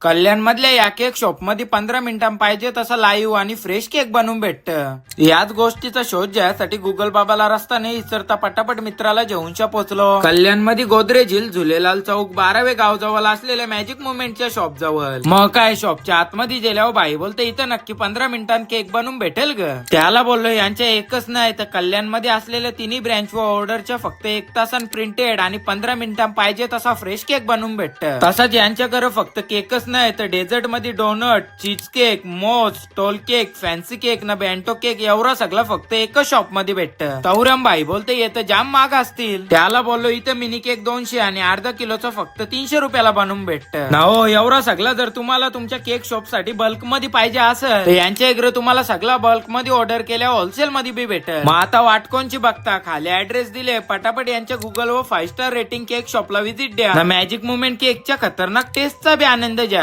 कल्याण मधल्या या cake shop मध्ये 15 मिनिटां पाहिजे तसा लाईव्ह आणि फ्रेश केक बनवून भेटत. याच गोष्टीचा शोध घ्यायसाठी गुगल बाबाला रस्ता नाही विसरता पटापट मित्राला जेवूनच्या पोहोचलो. कल्याण मध्ये गोदरेज हिल, झुलेलाल चौक, 12वे गाव जवळ असलेल्या मॅजिक मुवमेंटच्या शॉप जवळ. मग काय शॉपच्या आतमध्ये गेल्यावर बाई बोलते इथं नक्की 15 मिनिटांत केक बनवून भेटेल ग. त्याला बोललो यांच्या एकच नाही तर कल्याण मध्ये असलेल्या तिन्ही ब्रँच व ऑर्डरच्या फक्त 1 तासात प्रिंटेड आणि 15 मिनिटां पाहिजे तसा फ्रेश केक बनवून भेटत. तसाच यांच्याकडे फक्त केकच नाही तर डेझर्ट मध्ये डोनट, चीज केक, मोज, टोल केक, फॅन्सी केक ना बँटो केक एवढा सगळं फक्त एकच शॉप मध्ये भेटत. तौरम भाई बोलते येतं जाम महाग असतील. त्याला बोललो इथं मिनी केक 200 आणि अर्धा किलोचा फक्त 300 रुपयाला बनवून भेटत. ना हो एवढा सगळा जर तुम्हाला तुमच्या केक शॉप साठी बल्क मध्ये पाहिजे असेल तर यांच्या इकडे तुम्हाला सगळा बल्क मध्ये ऑर्डर केल्या होलसेल मध्ये बी भेटेल. मग आता वाट कोणची बघता, खाली ऍड्रेस दिले पटापट यांच्या गुगल व 5 स्टार रेटिंग केक शॉपला व्हिजिट द्या. मॅजिक मुवमेंट केकच्या खतरनाक टेस्टचा बी आनंद घ्या.